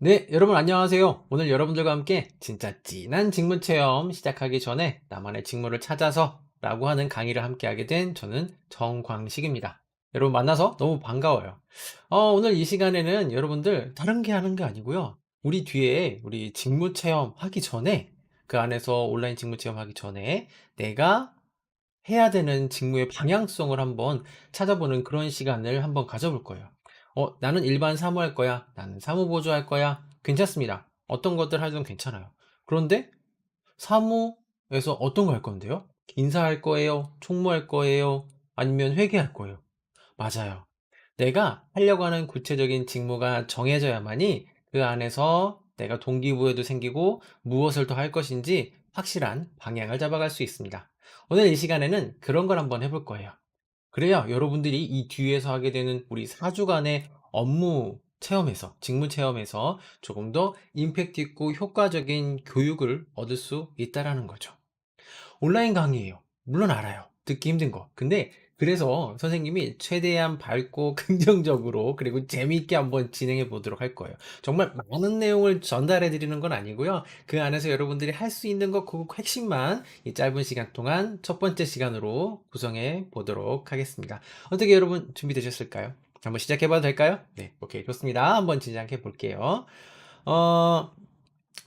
네, 여러분 안녕하세요. 오늘 여러분들과 함께 진짜 찐한 직무 체험 시작하기 전에 나만의 직무를 찾아서 라고 하는 강의를 함께 하게 된 저는 정광식입니다. 여러분 만나서 너무 반가워요. 오늘 이 시간에는 여러분들 다른 게 하는 게 아니고요. 우리 뒤에 우리 직무 체험 하기 전에 그 안에서 온라인 직무 체험 하기 전에 내가 해야 되는 직무의 방향성을 한번 찾아보는 그런 시간을 한번 가져볼 거예요. 나는 일반 사무 할 거야. 나는 사무보조 할 거야. 괜찮습니다. 어떤 것들 하든 괜찮아요. 그런데 사무에서 어떤 거 할 건데요? 인사할 거예요? 총무할 거예요? 아니면 회계할 거예요? 맞아요. 내가 하려고 하는 구체적인 직무가 정해져야만이 그 안에서 내가 동기부여도 생기고 무엇을 더 할 것인지 확실한 방향을 잡아갈 수 있습니다. 오늘 이 시간에는 그런 걸 한번 해볼 거예요. 그래야 여러분들이 이 뒤에서 하게 되는 우리 4주간의 업무 체험에서, 직무 체험에서 조금 더 임팩트 있고 효과적인 교육을 얻을 수 있다라는 거죠. 온라인 강의예요. 물론 알아요. 듣기 힘든 거. 근데 그래서 선생님이 최대한 밝고 긍정적으로 그리고 재미있게 한번 진행해 보도록 할 거예요. 정말 많은 내용을 전달해 드리는 건 아니고요. 그 안에서 여러분들이 할 수 있는 거 그 핵심만 이 짧은 시간 동안 첫 번째 시간으로 구성해 보도록 하겠습니다. 어떻게 여러분 준비되셨을까요? 한번 시작해 봐도 될까요? 네, 오케이, 좋습니다. 한번 시작해 볼게요. 어,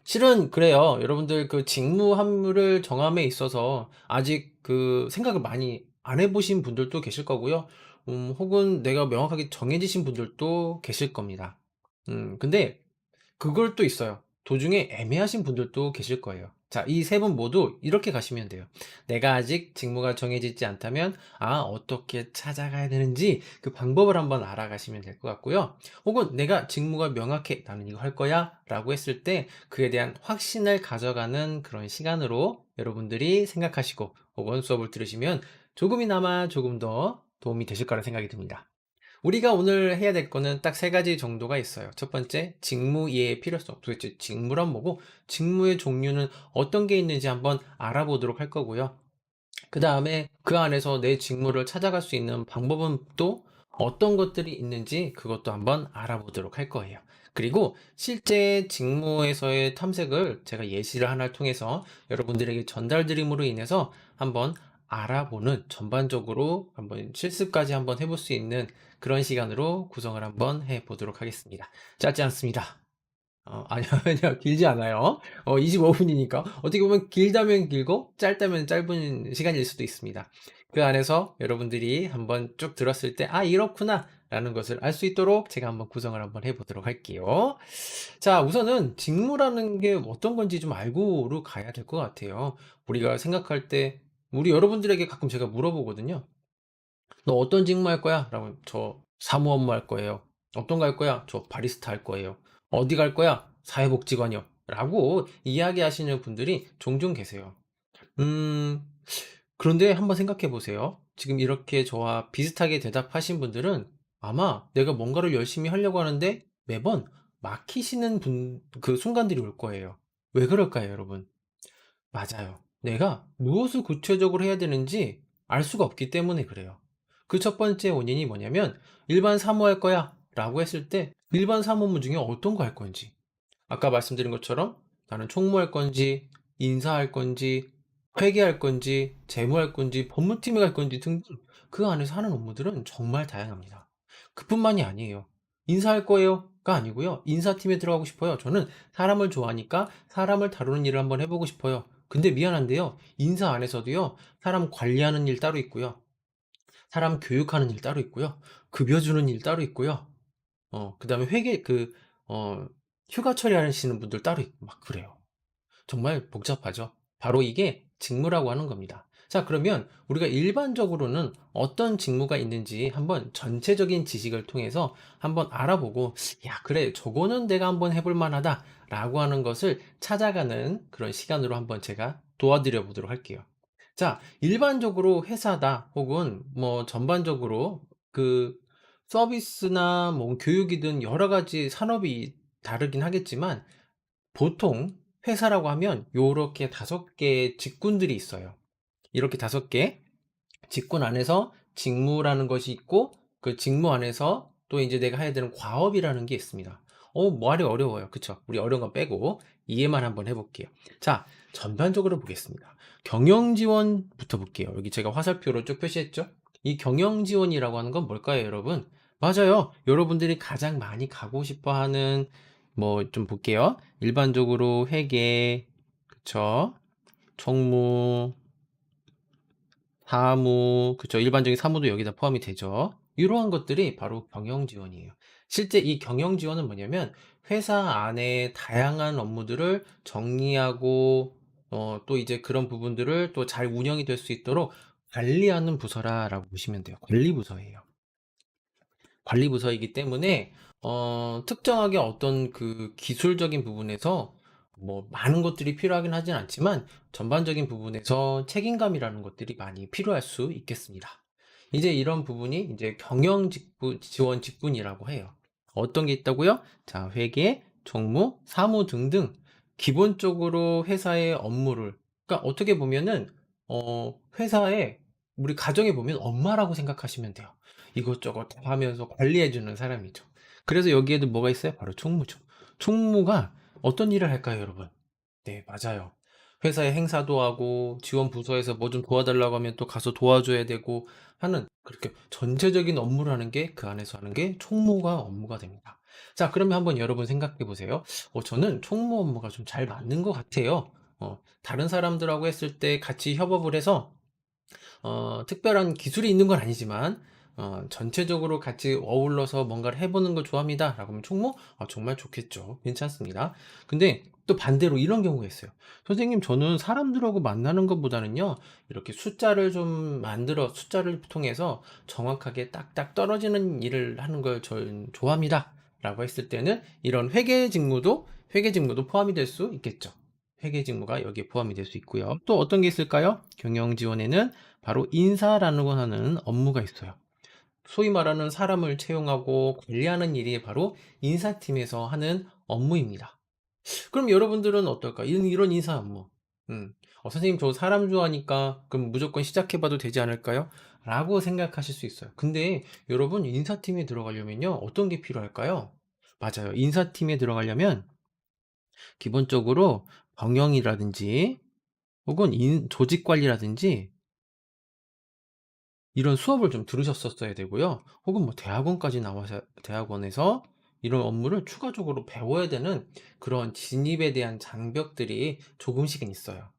실은 그래요. 여러분들 그 직무 함무를 정함에 있어서 아직 그 생각을 많이 안 해보신 분들도 계실 거고요. 혹은 내가 명확하게 정해지신 분들도 계실 겁니다. 근데 그걸 또 있어요. 도중에 애매하신 분들도 계실 거예요. 자, 이 세 분 모두 이렇게 가시면 돼요. 내가 아직 직무가 정해지지 않다면, 어떻게 찾아가야 되는지 그 방법을 한번 알아가시면 될 것 같고요. 혹은 내가 직무가 명확해, 나는 이거 할 거야 라고 했을 때 그에 대한 확신을 가져가는 그런 시간으로 여러분들이 생각하시고 혹은 수업을 들으시면 조금이나마 조금 더 도움이 되실 거라 생각이 듭니다. 우리가 오늘 해야 될 거는 딱 세 가지 정도가 있어요. 첫 번째, 직무 이해의 필요성. 도대체 직무란 뭐고, 직무의 종류는 어떤 게 있는지 한번 알아보도록 할 거고요. 그 다음에 그 안에서 내 직무를 찾아갈 수 있는 방법은 또 어떤 것들이 있는지 그것도 한번 알아보도록 할 거예요. 그리고 실제 직무에서의 탐색을 제가 예시를 하나를 통해서 여러분들에게 전달드림으로 인해서 한번 알아보는 전반적으로 한번 실습까지 한번 해볼 수 있는 그런 시간으로 구성을 한번 해보도록 하겠습니다. 짧지 않습니다. 아니요, 아니요, 길지 않아요. 25분이니까. 어떻게 보면 길다면 길고, 짧다면 짧은 시간일 수도 있습니다. 그 안에서 여러분들이 한번 쭉 들었을 때, 이렇구나. 라는 것을 알 수 있도록 제가 한번 구성을 한번 해보도록 할게요. 자, 우선은 직무라는 게 어떤 건지 좀 알고로 가야 될 것 같아요. 우리가 생각할 때, 우리 여러분들에게 가끔 제가 물어보거든요. 너 어떤 직무 할 거야? 라고 저 사무 업무 할 거예요. 어떤 거 할 거야? 저 바리스타 할 거예요. 어디 갈 거야? 사회복지관이요. 라고 이야기하시는 분들이 종종 계세요. 음, 그런데 한번 생각해 보세요. 지금 이렇게 저와 비슷하게 대답하신 분들은 아마 내가 뭔가를 열심히 하려고 하는데 매번 막히시는 그 순간들이 올 거예요. 왜 그럴까요, 여러분? 맞아요. 내가 무엇을 구체적으로 해야 되는지 알 수가 없기 때문에 그래요. 그 첫 번째 원인이 뭐냐면 일반 사무할 거야 라고 했을 때 일반 사무무 중에 어떤 거 할 건지 아까 말씀드린 것처럼 나는 총무할 건지 인사할 건지 회계할 건지 재무할 건지 법무팀에 갈 건지 등등 그 안에서 하는 업무들은 정말 다양합니다. 그뿐만이 아니에요. 인사할 거예요가 아니고요. 인사팀에 들어가고 싶어요. 저는 사람을 좋아하니까 사람을 다루는 일을 한번 해보고 싶어요. 근데 미안한데요. 인사 안에서도요. 사람 관리하는 일 따로 있고요. 사람 교육하는 일 따로 있고요. 급여 주는 일 따로 있고요. 그다음에 어, 휴가 처리하시는 분들 따로 있고 막 그래요. 정말 복잡하죠. 바로 이게 직무라고 하는 겁니다. 자, 그러면 우리가 일반적으로는 어떤 직무가 있는지 한번 전체적인 지식을 통해서 한번 알아보고, 야, 그래, 저거는 내가 한번 해볼 만하다 라고 하는 것을 찾아가는 그런 시간으로 한번 제가 도와드려 보도록 할게요. 자, 일반적으로 회사다 혹은 뭐 전반적으로 그 서비스나 뭐 교육이든 여러 가지 산업이 다르긴 하겠지만 보통 회사라고 하면 요렇게 5개의 직군들이 있어요. 이렇게 5개 직군 안에서 직무라는 것이 있고 그 직무 안에서 또 이제 내가 해야 되는 과업이라는 게 있습니다. 말이 어려워요. 그쵸? 우리 어려운 거 빼고 이해만 한번 해 볼게요. 자, 전반적으로 보겠습니다. 경영 지원부터 볼게요. 여기 제가 화살표로 쭉 표시했죠? 이 경영 지원이라고 하는 건 뭘까요, 여러분? 맞아요. 여러분들이 가장 많이 가고 싶어 하는 뭐 좀 볼게요. 일반적으로 회계, 그쵸? 총무, 사무, 그쵸. 일반적인 사무도 여기다 포함이 되죠. 이러한 것들이 바로 경영 지원이에요. 실제 이 경영 지원은 뭐냐면 회사 안에 다양한 업무들을 정리하고 또 이제 그런 부분들을 또 잘 운영이 될 수 있도록 관리하는 부서라라고 보시면 돼요. 관리 부서예요. 관리 부서이기 때문에 특정하게 어떤 그 기술적인 부분에서 뭐 많은 것들이 필요하긴 하진 않지만 전반적인 부분에서 책임감이라는 것들이 많이 필요할 수 있겠습니다. 이제 이런 부분이 이제 경영 지원 직분이라고 해요. 어떤 게 있다고요? 자, 회계, 총무, 사무 등등 기본적으로 회사의 업무를, 그러니까 어떻게 보면은 회사에 우리 가정에 보면 엄마라고 생각하시면 돼요. 이것저것 다 하면서 관리해 주는 사람이죠. 그래서 여기에도 뭐가 있어요? 바로 총무죠. 총무가 어떤 일을 할까요, 여러분? 네, 맞아요. 회사에 행사도 하고 지원 부서에서 뭐 좀 도와달라고 하면 또 가서 도와줘야 되고 하는, 그렇게 전체적인 업무를 하는 게, 그 안에서 하는 게 총무가 업무가 됩니다. 자, 그러면 한번 여러분 생각해 보세요. 저는 총무 업무가 좀 잘 맞는 것 같아요. 다른 사람들하고 했을 때 같이 협업을 해서 특별한 기술이 있는 건 아니지만 전체적으로 같이 어울러서 뭔가를 해보는 걸 좋아합니다 라고 하면 총무? 정말 좋겠죠. 괜찮습니다. 근데 또 반대로 이런 경우가 있어요. 선생님, 저는 사람들하고 만나는 것보다는요, 이렇게 숫자를 통해서 정확하게 딱딱 떨어지는 일을 하는 걸 저는 좋아합니다 라고 했을 때는 이런 회계 직무도 포함이 될 수 있겠죠. 회계 직무가 여기에 포함이 될 수 있고요. 또 어떤 게 있을까요? 경영 지원에는 바로 인사라는 거 하는 업무가 있어요. 소위 말하는 사람을 채용하고 관리하는 일이 바로 인사팀에서 하는 업무입니다. 그럼 여러분들은 어떨까? 이런 인사 업무. 선생님, 저 사람 좋아하니까 그럼 무조건 시작해봐도 되지 않을까요? 라고 생각하실 수 있어요. 근데 여러분, 인사팀에 들어가려면요, 어떤 게 필요할까요? 맞아요. 인사팀에 들어가려면 기본적으로 경영이라든지 혹은 조직 관리라든지 이런 수업을 좀 들으셨었어야 되고요. 혹은 뭐 대학원까지 나와서 대학원에서 이런 업무를 추가적으로 배워야 되는 그런 진입에 대한 장벽들이 조금씩은 있어요.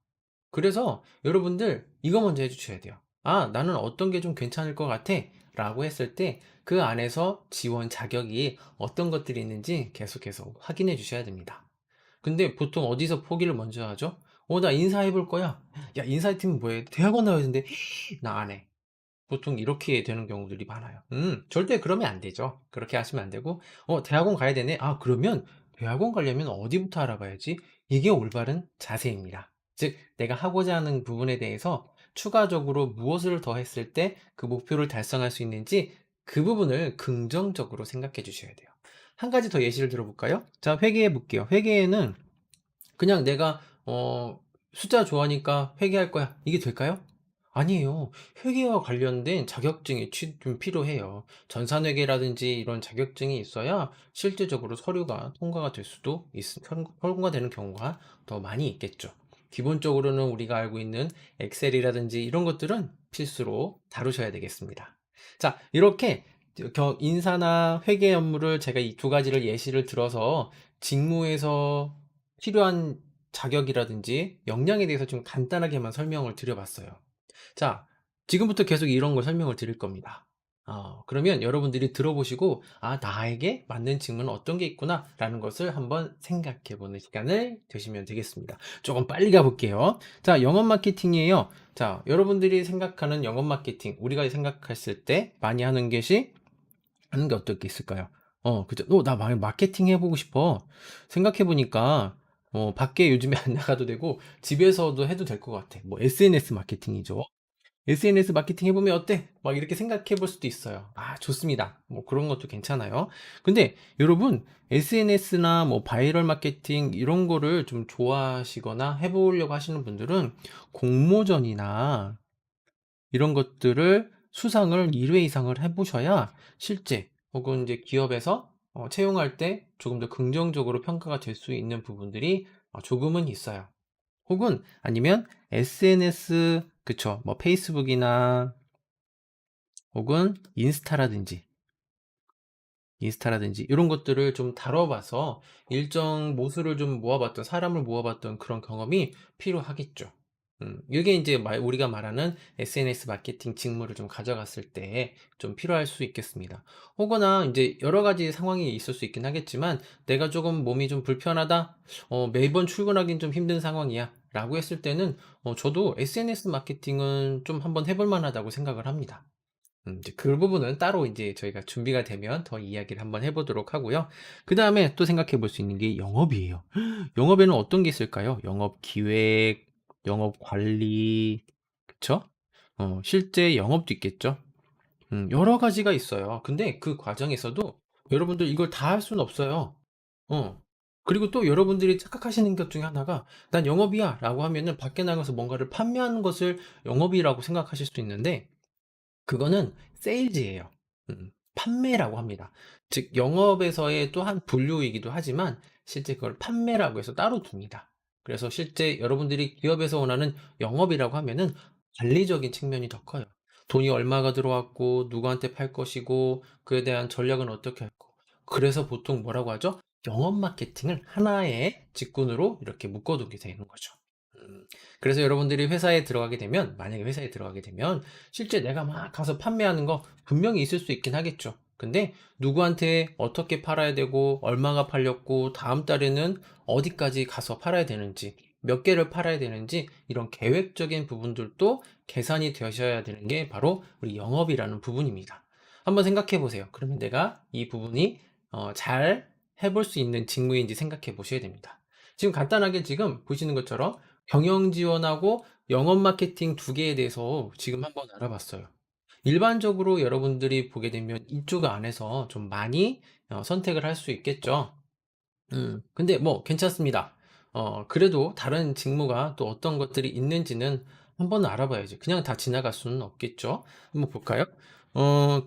그래서 여러분들 이거 먼저 해주셔야 돼요. 나는 어떤 게 좀 괜찮을 것 같아 라고 했을 때 그 안에서 지원 자격이 어떤 것들이 있는지 계속해서 확인해 주셔야 됩니다. 근데 보통 어디서 포기를 먼저 하죠? 나 인사해 볼 거야. 야, 인사팀은 뭐해? 대학원 나와야 되는데 나 안 해. 보통 이렇게 되는 경우들이 많아요. 절대 그러면 안 되죠. 그렇게 하시면 안 되고, 대학원 가야 되네. 그러면 대학원 가려면 어디부터 알아봐야지? 이게 올바른 자세입니다. 즉, 내가 하고자 하는 부분에 대해서 추가적으로 무엇을 더 했을 때 그 목표를 달성할 수 있는지 그 부분을 긍정적으로 생각해 주셔야 돼요. 한 가지 더 예시를 들어볼까요? 자, 회계해 볼게요. 회계에는 그냥 내가 숫자 좋아하니까 회계할 거야. 이게 될까요? 아니에요. 회계와 관련된 자격증이 좀 필요해요. 전산회계라든지 이런 자격증이 있어야 실질적으로 서류가 통과가 될 수도 통과되는 경우가 더 많이 있겠죠. 기본적으로는 우리가 알고 있는 엑셀이라든지 이런 것들은 필수로 다루셔야 되겠습니다. 자, 이렇게 인사나 회계 업무를 제가 이 두 가지를 예시를 들어서 직무에서 필요한 자격이라든지 역량에 대해서 좀 간단하게만 설명을 드려봤어요. 자, 지금부터 계속 이런 걸 설명을 드릴 겁니다. 그러면 여러분들이 들어보시고, 나에게 맞는 직무는 어떤 게 있구나, 라는 것을 한번 생각해 보는 시간을 되시면 되겠습니다. 조금 빨리 가볼게요. 자, 영업 마케팅이에요. 자, 여러분들이 생각하는 영업 마케팅, 우리가 생각했을 때 많이 하는 게 어떨 게 있을까요? 그죠. 나 마케팅 해보고 싶어. 생각해보니까, 밖에 요즘에 안 나가도 되고, 집에서도 해도 될 것 같아. 뭐, SNS 마케팅이죠. SNS 마케팅 해보면 어때? 막 이렇게 생각해 볼 수도 있어요. 좋습니다. 뭐 그런 것도 괜찮아요. 근데 여러분, SNS나 뭐 바이럴 마케팅 이런 거를 좀 좋아하시거나 해보려고 하시는 분들은 공모전이나 이런 것들을 수상을 1회 이상을 해보셔야 실제 혹은 이제 기업에서 채용할 때 조금 더 긍정적으로 평가가 될 수 있는 부분들이 조금은 있어요. 혹은 아니면 SNS, 그쵸. 뭐 페이스북이나 혹은 인스타라든지 이런 것들을 좀 다뤄봐서 일정 모수를 좀 모아봤던, 사람을 모아봤던 그런 경험이 필요하겠죠. 이게 이제 우리가 말하는 SNS 마케팅 직무를 좀 가져갔을 때 좀 필요할 수 있겠습니다. 혹은 이제 여러 가지 상황이 있을 수 있긴 하겠지만, 내가 조금 몸이 좀 불편하다, 매번 출근하긴 좀 힘든 상황이야 라고 했을 때는 저도 SNS 마케팅은 좀 한번 해볼 만하다고 생각을 합니다. 이제 그 부분은 따로 이제 저희가 준비가 되면 더 이야기를 한번 해 보도록 하고요. 그다음에 또 생각해 볼 수 있는 게 영업이에요. 영업에는 어떤 게 있을까요? 영업 기획, 영업 관리, 그쵸? 실제 영업도 있겠죠? 여러 가지가 있어요. 근데 그 과정에서도 여러분들 이걸 다 할 수는 없어요. 어. 그리고 또 여러분들이 착각하시는 것 중에 하나가 '난 영업이야.'라고 하면은 밖에 나가서 뭔가를 판매하는 것을 영업이라고 생각하실 수도 있는데, 그거는 세일즈예요. 판매라고 합니다. 즉 영업에서의 또 한 분류이기도 하지만 실제 그걸 판매라고 해서 따로 둡니다. 그래서 실제 여러분들이 기업에서 원하는 영업이라고 하면은 관리적인 측면이 더 커요. 돈이 얼마가 들어왔고 누구한테 팔 것이고 그에 대한 전략은 어떻게 할 거. 그래서 보통 뭐라고 하죠? 영업 마케팅을 하나의 직군으로 이렇게 묶어 두게 되는 거죠. 음. 그래서 여러분들이 회사에 들어가게 되면, 만약에 회사에 들어가게 되면 실제 내가 막 가서 판매하는 거 분명히 있을 수 있긴 하겠죠. 근데 누구한테 어떻게 팔아야 되고 얼마가 팔렸고 다음 달에는 어디까지 가서 팔아야 되는지, 몇 개를 팔아야 되는지, 이런 계획적인 부분들도 계산이 되셔야 되는 게 바로 우리 영업이라는 부분입니다. 한번 생각해 보세요. 그러면 내가 이 부분이 잘 해볼 수 있는 직무인지 생각해 보셔야 됩니다. 지금 간단하게 지금 보시는 것처럼 경영 지원하고 영업 마케팅 두 개에 대해서 지금 한번 알아봤어요. 일반적으로 여러분들이 보게 되면 이쪽 안에서 좀 많이 선택을 할 수 있겠죠. 근데 뭐 괜찮습니다. 그래도 다른 직무가 또 어떤 것들이 있는지는 한번 알아봐야지. 그냥 다 지나갈 수는 없겠죠. 한번 볼까요? 어,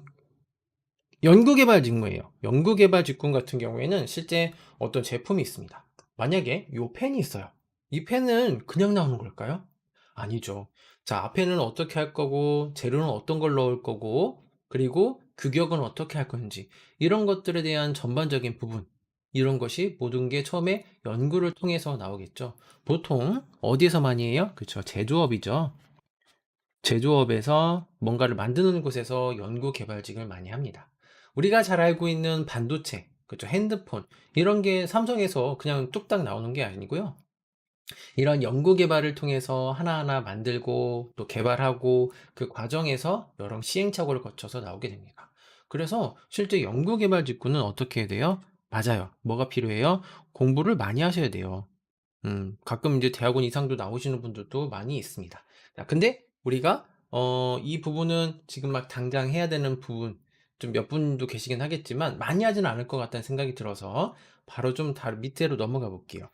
연구개발 직무예요. 연구개발 직군 같은 경우에는 실제 어떤 제품이 있습니다. 만약에 이 펜이 있어요. 이 펜은 그냥 나오는 걸까요? 아니죠. 자, 앞에는 어떻게 할 거고, 재료는 어떤 걸 넣을 거고, 그리고 규격은 어떻게 할 건지, 이런 것들에 대한 전반적인 부분, 이런 것이 모든 게 처음에 연구를 통해서 나오겠죠. 보통 어디에서 많이 해요? 그렇죠. 제조업이죠. 제조업에서 뭔가를 만드는 곳에서 연구 개발직을 많이 합니다. 우리가 잘 알고 있는 반도체, 그렇죠. 핸드폰, 이런 게 삼성에서 그냥 뚝딱 나오는 게 아니고요. 이런 연구 개발을 통해서 하나하나 만들고 또 개발하고 그 과정에서 여러 시행착오를 거쳐서 나오게 됩니다. 그래서 실제 연구 개발 직군은 어떻게 해야 돼요? 맞아요. 뭐가 필요해요? 공부를 많이 하셔야 돼요. 가끔 이제 대학원 이상도 나오시는 분들도 많이 있습니다. 자, 근데 우리가 이 부분은 지금 막 당장 해야 되는 부분, 좀 몇 분도 계시긴 하겠지만 많이 하지는 않을 것 같다는 생각이 들어서 바로 좀 다른 밑으로 넘어가 볼게요.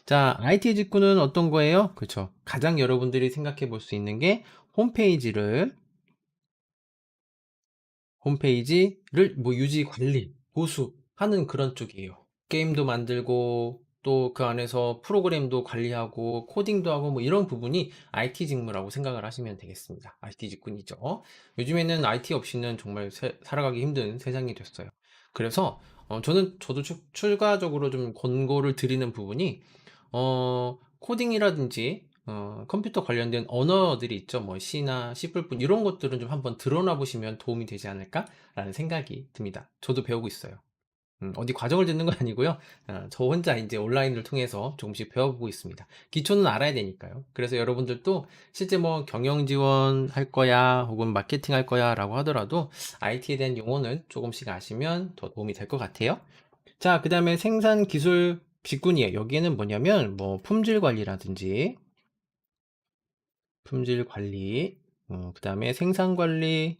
자, IT 직구는 어떤 거예요? 그렇죠. 가장 여러분들이 생각해 볼 수 있는 게 홈페이지를 홈페이지를 뭐 유지, 관리, 보수하는 그런 쪽이에요. 게임도 만들고 또 그 안에서 프로그램도 관리하고 코딩도 하고 뭐 이런 부분이 IT 직무라고 생각을 하시면 되겠습니다. IT 직군이죠. 요즘에는 IT 없이는 정말 살아가기 힘든 세상이 됐어요. 그래서 저도 추가적으로 좀 권고를 드리는 부분이 코딩이라든지 컴퓨터 관련된 언어들이 있죠. 뭐 C나 C++ 이런 것들은 좀 한번 드러나 보시면 도움이 되지 않을까라는 생각이 듭니다. 저도 배우고 있어요. 어디 과정을 듣는 건 아니고요. 저 혼자 이제 온라인을 통해서 조금씩 배워보고 있습니다. 기초는 알아야 되니까요. 그래서 여러분들도 실제 뭐 경영 지원 할 거야, 혹은 마케팅 할 거야 라고 하더라도 IT에 대한 용어는 조금씩 아시면 더 도움이 될 것 같아요. 자, 그 다음에 생산 기술 직군이에요. 여기에는 뭐냐면 뭐 품질 관리, 그 다음에 생산 관리,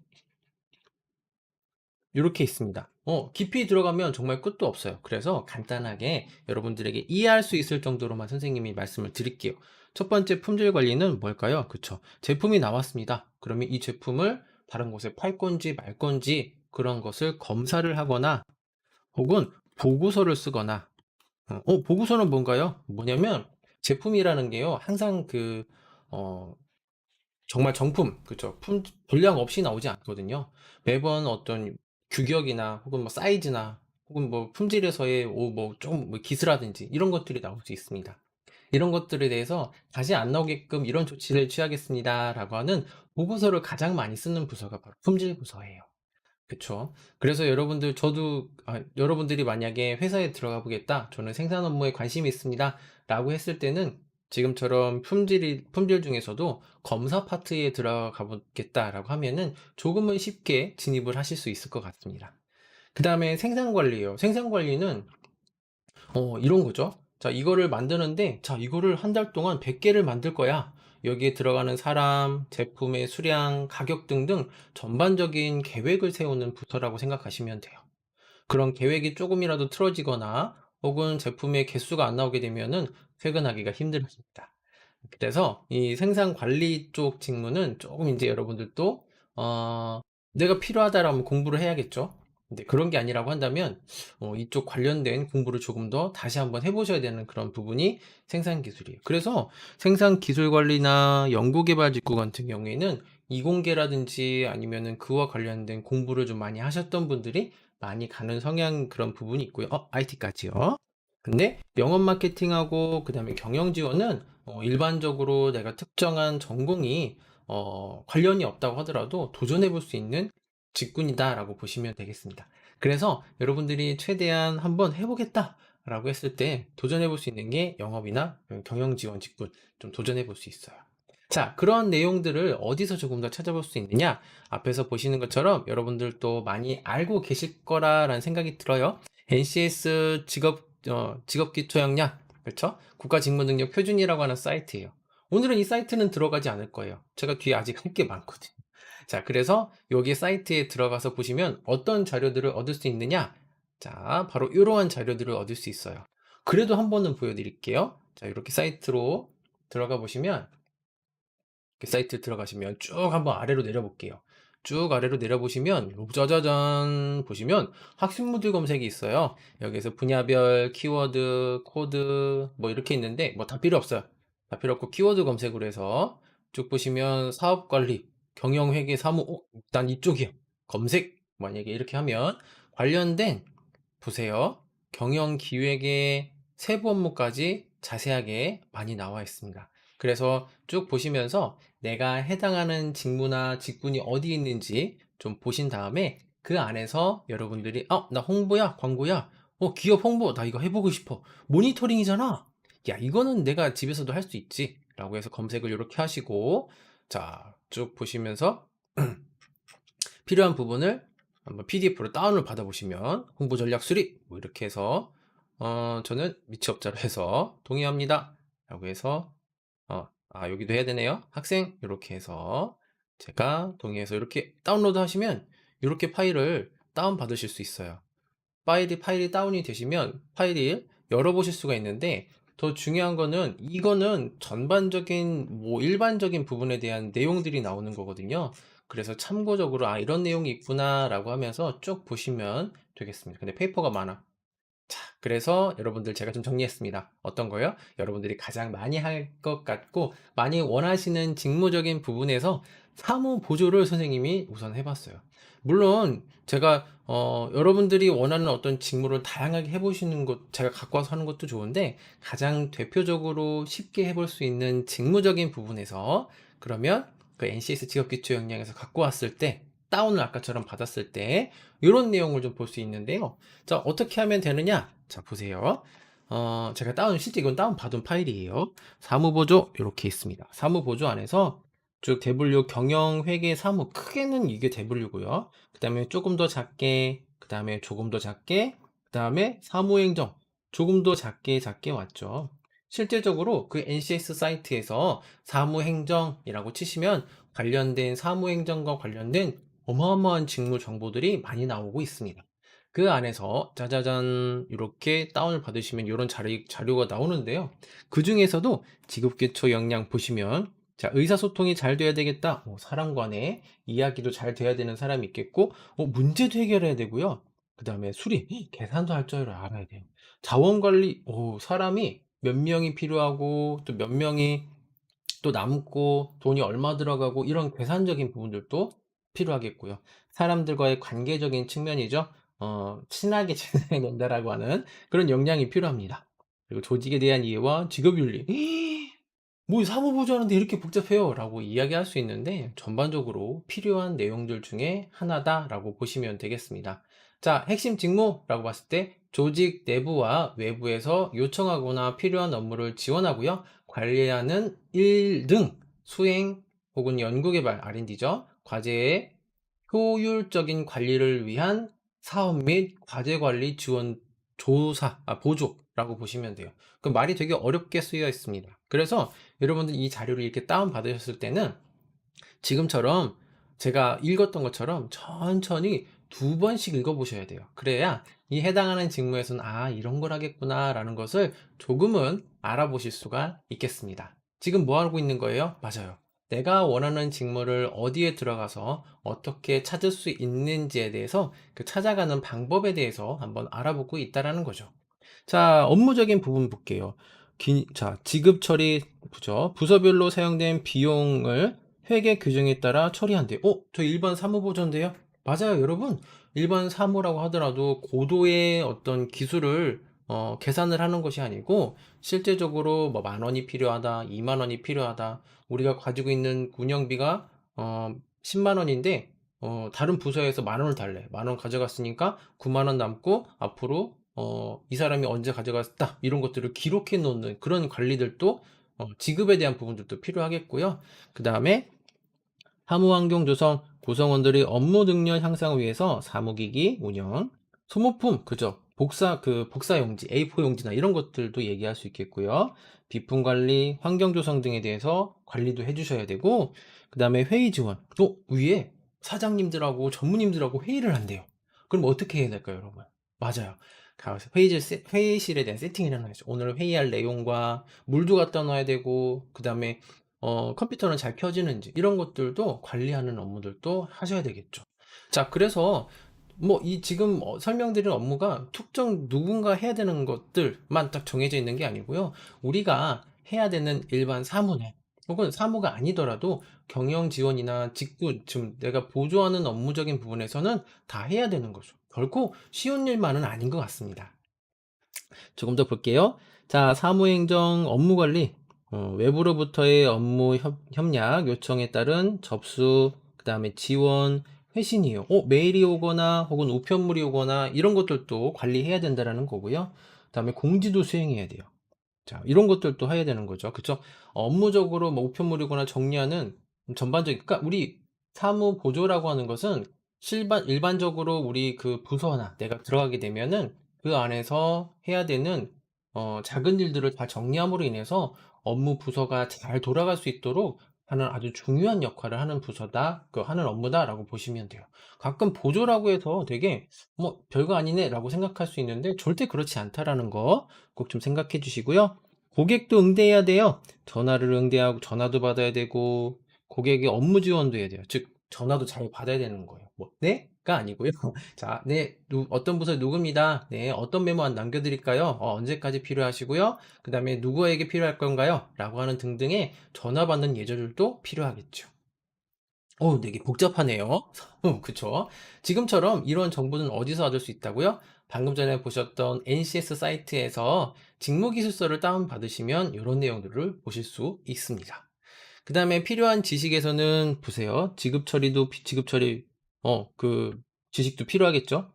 요렇게 있습니다. 깊이 들어가면 정말 끝도 없어요. 그래서 간단하게 여러분들에게 이해할 수 있을 정도로만 선생님이 말씀을 드릴게요. 첫 번째 품질 관리는 뭘까요? 그쵸. 제품이 나왔습니다. 그러면 이 제품을 다른 곳에 팔 건지 말 건지 그런 것을 검사를 하거나, 혹은 보고서를 쓰거나 보고서는 뭔가요? 뭐냐면 제품이라는 게요. 항상 어 정말 정품 그쵸. 분량 없이 나오지 않거든요. 매번 어떤 규격이나 혹은 뭐 사이즈나 혹은 뭐 품질에서의 뭐 좀 뭐 기스라든지 이런 것들이 나올 수 있습니다. 이런 것들에 대해서 "다시 안 나오게끔 이런 조치를 취하겠습니다."라고 하는 보고서를 가장 많이 쓰는 부서가 바로 품질 부서예요. 그쵸. 그래서 여러분들이 만약에 "회사에 들어가 보겠다. 저는 생산 업무에 관심이 있습니다."라고 했을 때는 지금처럼 품질 중에서도 "검사 파트에 들어가 보겠다."라고 하면은 조금은 쉽게 진입을 하실 수 있을 것 같습니다. 그다음에 생산 관리예요. 생산 관리는 이런 거죠. 자, 이거를 만드는데, 자, 이거를 한 달 동안 100 개를 만들 거야. 여기에 들어가는 사람, 제품의 수량, 가격 등등 전반적인 계획을 세우는 부서라고 생각하시면 돼요. 그런 계획이 조금이라도 틀어지거나 혹은 제품의 개수가 안 나오게 되면은 퇴근하기가 힘들어집니다. 그래서 이 생산 관리 쪽 직무는 조금 이제 여러분들도 어 '내가 필요하다.'라면 공부를 해야겠죠. 근데 그런 게 아니라고 한다면 이쪽 관련된 공부를 조금 더 다시 한번 해 보셔야 되는 그런 부분이 생산 기술이에요. 그래서 생산 기술 관리나 연구 개발 직구 같은 경우에는 이공계라든지 아니면은 그와 관련된 공부를 좀 많이 하셨던 분들이 많이 가는 성향 그런 부분이 있고요. IT까지요. 근데 영업 마케팅하고 그다음에 경영 지원은 일반적으로 내가 특정한 전공이 관련이 없다고 하더라도 도전해 볼 수 있는 직군이다라고 보시면 되겠습니다. 그래서 여러분들이 최대한 '한번 해 보겠다.'라고 했을 때 도전해 볼 수 있는 게 영업이나 경영 지원 직군 좀 도전해 볼 수 있어요. 자, 그런 내용들을 어디서 조금 더 찾아볼 수 있느냐? 앞에서 보시는 것처럼 여러분들도 많이 알고 계실 거라라는 생각이 들어요. NCS 직업기초 역량, 그렇죠? 국가직무능력 표준이라고 하는 사이트예요. 오늘은 이 사이트는 들어가지 않을 거예요. 제가 뒤에 아직 할 게 많거든요. 자, 그래서 여기 사이트에 들어가서 보시면 어떤 자료들을 얻을 수 있느냐? 자, 바로 이러한 자료들을 얻을 수 있어요. 그래도 한 번은 보여드릴게요. 자, 이렇게 사이트로 들어가 보시면 사이트 들어가시면 쭉 한번 아래로 내려볼게요. 쭉 아래로 내려보시면 짜자잔 보시면 학습문들 검색이 있어요. 여기서 분야별 키워드, 코드 뭐 이렇게 있는데 뭐 다 필요 없어요. 다 필요 없고 키워드 검색으로 해서 쭉 보시면 사업관리, 경영회계, 사무, 난 이쪽이요. 검색 만약에 이렇게 하면 관련된 보세요. 경영 기획의 세부 업무까지 자세하게 많이 나와 있습니다. 그래서 쭉 보시면서 내가 해당하는 직무나 직군이 어디 있는지 좀 보신 다음에 그 안에서 여러분들이 나 홍보야, 광고야, 기업 홍보, 나 이거 해보고 싶어. 모니터링이잖아. 야, 이거는 내가 집에서도 할 수 있지. 라고 해서 검색을 이렇게 하시고, 자, 쭉 보시면서 필요한 부분을 한번 PDF로 다운을 받아 보시면 홍보 전략 수립 뭐 이렇게 해서 저는 미취업자로 해서 동의합니다 라고 해서 여기도 해야 되네요. 학생 이렇게 해서 제가 동의해서 이렇게 다운로드 하시면 이렇게 파일을 다운 받으실 수 있어요. 파일이 다운이 되시면 파일을 열어보실 수가 있는데 더 중요한 거는 이거는 전반적인 뭐 일반적인 부분에 대한 내용들이 나오는 거거든요. 그래서 참고적으로 이런 내용이 있구나라고 하면서 쭉 보시면 되겠습니다. 근데 페이퍼가 많아. 자, 그래서 여러분들 제가 좀 정리했습니다. 어떤 거요? 여러분들이 가장 많이 할 것 같고 많이 원하시는 직무적인 부분에서 사무 보조를 선생님이 우선 해봤어요. 물론 제가 여러분들이 원하는 어떤 직무를 다양하게 해보시는 것 제가 갖고 와서 하는 것도 좋은데 가장 대표적으로 쉽게 해볼 수 있는 직무적인 부분에서 그러면 그 NCS 직업기초 역량에서 갖고 왔을 때 다운을 아까처럼 받았을 때 이런 내용을 좀 볼 수 있는데요. 자, 어떻게 하면 되느냐? 자, 보세요. 제가 실제 이건 다운받은 파일이에요. 사무보조, 이렇게 있습니다. 사무보조 안에서 쭉 대분류 경영, 회계, 사무, 크게는 이게 대분류고요. 그 다음에 조금 더 작게, 그 다음에 조금 더 작게, 그 다음에 사무행정, 조금 더 작게 왔죠. 실제적으로 그 NCS 사이트에서 사무행정이라고 치시면 관련된 사무행정과 관련된 어마어마한 직무 정보들이 많이 나오고 있습니다. 그 안에서 짜자잔 이렇게 다운을 받으시면 이런 자료가 나오는데요. 그 중에서도 직업기초 역량 보시면 자, 의사소통이 잘 돼야 되겠다. 사람 간의 이야기도 잘 돼야 되는 사람이 있겠고 문제도 해결해야 되고요. 그다음에 수리, 계산도 할 줄 알아야 돼요. 자원 관리, 사람이 몇 명이 필요하고 또 몇 명이 또 남고 돈이 얼마 들어가고 이런 계산적인 부분들도 필요하겠고요. 사람들과의 관계적인 측면이죠. 친하게 지내야 된다라고 하는 그런 역량이 필요합니다. 그리고 조직에 대한 이해와 직업윤리. 뭐 사무보조하는데 이렇게 복잡해요 라고 이야기할 수 있는데 전반적으로 필요한 내용들 중에 하나다라고 보시면 되겠습니다. 자, 핵심 직무라고 봤을 때 조직 내부와 외부에서 요청하거나 필요한 업무를 지원하고요. 관리하는 일 등 수행 혹은 연구개발 R&D죠. 과제의 효율적인 관리를 위한 사업 및 과제 관리 지원 보조라고 보시면 돼요. 그 말이 되게 어렵게 쓰여 있습니다. 그래서 여러분들 이 자료를 이렇게 다운 받으셨을 때는 지금처럼 제가 읽었던 것처럼 천천히 두 번씩 읽어보셔야 돼요. 그래야 이 해당하는 직무에서는 이런 걸 하겠구나라는 것을 조금은 알아보실 수가 있겠습니다. 지금 뭐 하고 있는 거예요? 맞아요. 내가 원하는 직무를 어디에 들어가서 어떻게 찾을 수 있는지에 대해서 그 찾아가는 방법에 대해서 한번 알아보고 있다라는 거죠. 자, 업무적인 부분 볼게요. 지급 처리 부서, 부서별로 사용된 비용을 회계 규정에 따라 처리한대. 저 일반 사무보조인데요? 맞아요, 여러분. 일반 사무라고 하더라도 고도의 어떤 기술을 계산을 하는 것이 아니고 실제적으로 뭐 10,000원이 필요하다, 20,000원이 필요하다. 우리가 가지고 있는 운영비가 10만 원인데 다른 부서에서 10,000원을 달래. 10,000원 가져갔으니까 9만 원 남고 앞으로 이 사람이 언제 가져갔다 이런 것들을 기록해 놓는 그런 관리들도 지급에 대한 부분들도 필요하겠고요. 그 다음에 사무환경 조성, 구성원들의 업무 능력 향상을 위해서 사무기기 운영, 소모품, 그죠? 복사용지, A4 용지나 이런 것들도 얘기할 수 있겠고요. 비품 관리, 환경 조성 등에 대해서 관리도 해주셔야 되고, 그 다음에 회의 지원. 위에 사장님들하고 전무님들하고 회의를 한대요. 그럼 어떻게 해야 될까요, 여러분? 맞아요. 회의실에 대한 세팅을 해놔야죠. 오늘 회의할 내용과 물도 갖다 놔야 되고, 그 다음에 컴퓨터는 잘 켜지는지 이런 것들도 관리하는 업무들도 하셔야 되겠죠. 자, 그래서 뭐 이 지금 설명드린 업무가 특정 누군가 해야 되는 것들만 딱 정해져 있는 게 아니고요. 우리가 해야 되는 일반 사무나 혹은 사무가 아니더라도 경영 지원이나 직구, 지금 내가 보조하는 업무적인 부분에서는 다 해야 되는 거죠. 결코 쉬운 일만은 아닌 것 같습니다. 조금 더 볼게요. 자, 사무행정 업무관리, 외부로부터의 업무 협약 요청에 따른 접수, 그 다음에 지원, 회신 이유, 메일이 오거나 혹은 우편물이 오거나 이런 것들도 관리해야 된다라는 거고요. 그 다음에 공지도 수행해야 돼요. 자, 이런 것들도 해야 되는 거죠. 그쵸? 업무적으로 뭐 우편물이거나 정리하는 전반적인, 그러니까 우리 사무 보조라고 하는 것은 일반적으로 우리 그 부서나 내가 들어가게 되면은 그 안에서 해야 되는 작은 일들을 다 정리함으로 인해서 업무 부서가 잘 돌아갈 수 있도록 하는 아주 중요한 역할을 하는 하는 업무다라고 보시면 돼요. 가끔 보조라고 해서 되게 뭐 별거 아니네라고 생각할 수 있는데 절대 그렇지 않다라는 거 꼭 좀 생각해 주시고요. 고객도 응대해야 돼요. 전화를 응대하고 전화도 받아야 되고 고객의 업무 지원도 해야 돼요. 즉 전화도 잘 받아야 되는 거예요. 뭐 "네?"가 아니고요. "자, 네. 어떤 부서 누구입니다. 네. 어떤 메모 남겨 드릴까요? 언제까지 필요하시고요. 그다음에 누구에게 필요할 건가요?" 라고 하는 등등의 전화 받는 예절도 필요하겠죠. 되게 복잡하네요. 그쵸. 지금처럼 이런 정보는 어디서 얻을 수 있다고요? 방금 전에 보셨던 NCS 사이트에서 직무기술서를 다운받으시면 이런 내용들을 보실 수 있습니다. 그 다음에 필요한 지식에서는 보세요. 지급 처리, 지식도 필요하겠죠?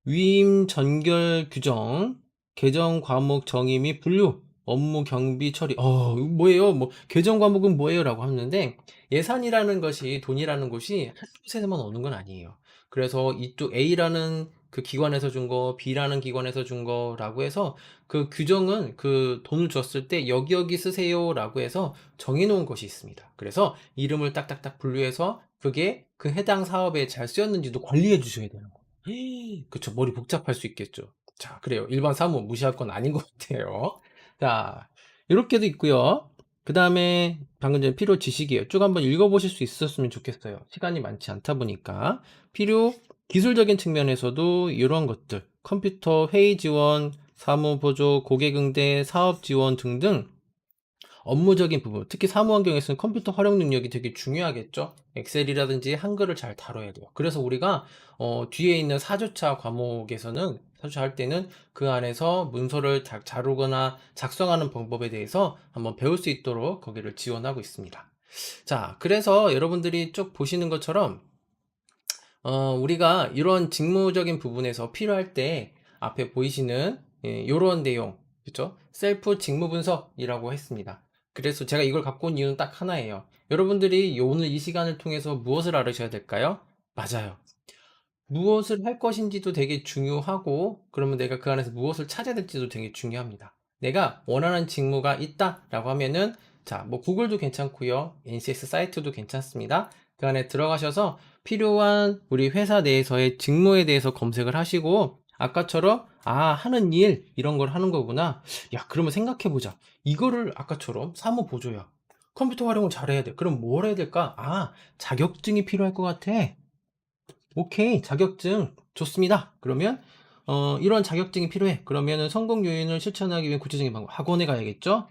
위임 전결 규정, 개정 과목 정의 및 분류, 업무 경비 처리. 이거 뭐예요? 뭐 개정 과목은 뭐예요?라고 하는데 예산이라는 것이 돈이라는 것이 한 곳에서만 오는 건 아니에요. 그래서 이쪽 A라는 그 기관에서 준 거, B라는 기관에서 준 거라고 해서 그 규정은 그 돈을 줬을 때 여기 여기 쓰세요라고 해서 정해놓은 것이 있습니다. 그래서 이름을 딱딱딱 분류해서 그게 그 해당 사업에 잘 쓰였는지도 관리해 주셔야 되는 거예요. 그쵸. 머리 복잡할 수 있겠죠. 자, 그래요. 일반 사무 무시할 건 아닌 것 같아요. 자, 요렇게도 있고요. 그 다음에 방금 전에 필요 지식이에요. 쭉 한번 읽어보실 수 있었으면 좋겠어요. 시간이 많지 않다 보니까. 필요 기술적인 측면에서도 이런 것들, 컴퓨터 회의 지원, 사무 보조, 고객 응대, 사업 지원 등등 업무적인 부분, 특히 사무 환경에서는 컴퓨터 활용 능력이 되게 중요하겠죠. 엑셀이라든지 한글을 잘 다뤄야 돼요. 그래서 우리가 뒤에 있는 4주차 과목에서는 4주차 할 때는 그 안에서 문서를 다루거나 작성하는 방법에 대해서 한번 배울 수 있도록 거기를 지원하고 있습니다. 자, 그래서 여러분들이 쭉 보시는 것처럼 우리가 이런 직무적인 부분에서 필요할 때 앞에 보이시는 요런 내용, 그쵸? 셀프 직무 분석이라고 했습니다. 그래서 제가 이걸 갖고 온 이유는 딱 하나예요. 여러분들이 오늘 이 시간을 통해서 무엇을 알으셔야 될까요? 맞아요. 무엇을 할 것인지도 되게 중요하고, 그러면 내가 그 안에서 무엇을 찾아야 될지도 되게 중요합니다. 내가 원하는 직무가 있다라고 하면은, 자, 뭐 구글도 괜찮고요. NCS 사이트도 괜찮습니다. 그 안에 들어가셔서 필요한 우리 회사 내에서의 직무에 대해서 검색을 하시고, 아까처럼, 아, 하는 일, 이런 걸 하는 거구나. 야, 그러면 생각해보자. 이거를 아까처럼 사무 보조야. 컴퓨터 활용을 잘해야 돼. 그럼 뭘 해야 될까? 아, 자격증이 필요할 것 같아. 오케이, 자격증 좋습니다. 그러면 이런 자격증이 필요해. 그러면은 성공 요인을 실천하기 위한 구체적인 방법, 학원에 가야겠죠?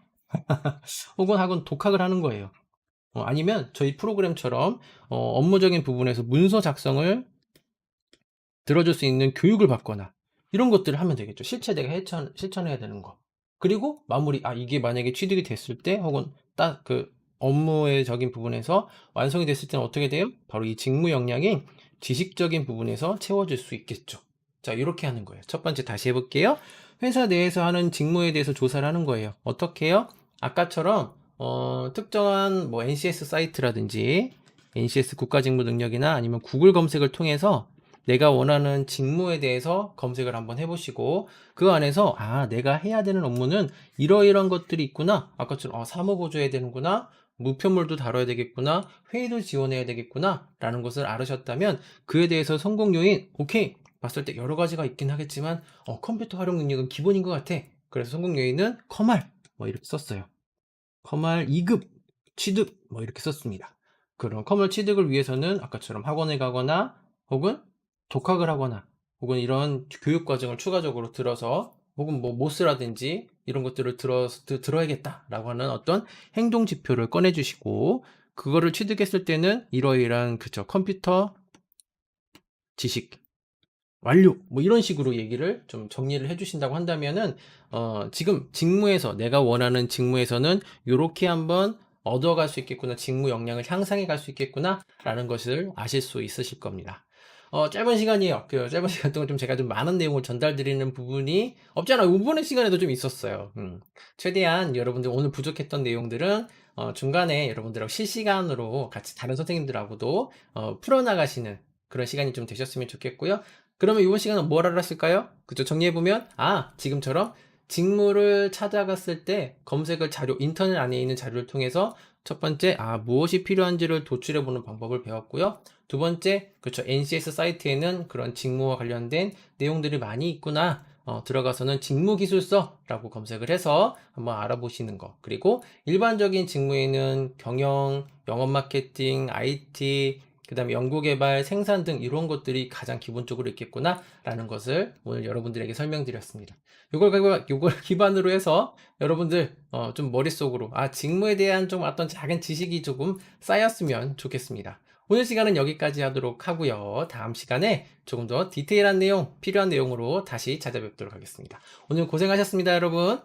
혹은 학원 독학을 하는 거예요. 아니면 저희 프로그램처럼 업무적인 부분에서 문서 작성을 들어줄 수 있는 교육을 받거나 이런 것들을 하면 되겠죠. 실제 내가 실천해야 되는 거. 그리고 마무리, 아, 이게 만약에 취득이 됐을 때 혹은 딱 그 업무의적인 부분에서 완성이 됐을 때는 어떻게 돼요? 바로 이 직무 역량이 지식적인 부분에서 채워질 수 있겠죠. 자, 이렇게 하는 거예요. 첫 번째 다시 해볼게요. 회사 내에서 하는 직무에 대해서 조사를 하는 거예요. 어떻게 해요? 아까처럼 특정한 뭐 NCS 사이트라든지 NCS 국가직무 능력이나 아니면 구글 검색을 통해서 내가 원하는 직무에 대해서 검색을 한번 해보시고 그 안에서 아, 내가 해야 되는 업무는 이러이러한 것들이 있구나. 아까처럼 사무보조 해야 되는구나. 무표물도 다뤄야 되겠구나. 회의도 지원해야 되겠구나. 라는 것을 알으셨다면 그에 대해서 성공 요인, 오케이. 봤을 때 여러 가지가 있긴 하겠지만 컴퓨터 활용 능력은 기본인 것 같아. 그래서 성공 요인은 커말 뭐 이렇게 썼어요. 커말 2급 취득 뭐 이렇게 썼습니다. 그런 커말 취득을 위해서는 아까처럼 학원에 가거나 혹은 독학을 하거나 혹은 이런 교육 과정을 추가적으로 들어서 혹은 뭐 모스라든지 이런 것들을 들어야겠다라고 하는 어떤 행동 지표를 꺼내 주시고 그거를 취득했을 때는 이러이러한 그쵸 컴퓨터 지식 완료 뭐 이런 식으로 얘기를 좀 정리를 해 주신다고 한다면은 지금 직무에서 내가 원하는 직무에서는 요렇게 한번 얻어갈 수 있겠구나. 직무 역량을 향상해 갈 수 있겠구나라는 것을 아실 수 있으실 겁니다. 짧은 시간이에요. 그 짧은 시간 동안 좀 제가 좀 많은 내용을 전달드리는 부분이 없잖아. 이번의 시간에도 좀 있었어요. 최대한 여러분들 오늘 부족했던 내용들은 중간에 여러분들하고 실시간으로 같이 다른 선생님들하고도 풀어나가시는 그런 시간이 좀 되셨으면 좋겠고요. 그러면 이번 시간은 뭘 알았을까요? 그죠? 정리해보면, 아, 지금처럼 직무를 찾아갔을 때 검색을 인터넷 안에 있는 자료를 통해서 첫 번째, 아, 무엇이 필요한지를 도출해보는 방법을 배웠고요. 두 번째, 그렇죠. NCS 사이트에는 그런 직무와 관련된 내용들이 많이 있구나. 들어가서는 직무기술서라고 검색을 해서 한번 알아보시는 거. 그리고 일반적인 직무에는 경영, 영업 마케팅, IT, 그 다음에 연구개발, 생산 등 이런 것들이 가장 기본적으로 있겠구나라는 것을 오늘 여러분들에게 설명드렸습니다. 요걸 기반으로 해서 여러분들 좀 머릿속으로 직무에 대한 좀 어떤 작은 지식이 조금 쌓였으면 좋겠습니다. 오늘 시간은 여기까지 하도록 하고요. 다음 시간에 조금 더 디테일한 내용, 필요한 내용으로 다시 찾아뵙도록 하겠습니다. 오늘 고생하셨습니다, 여러분.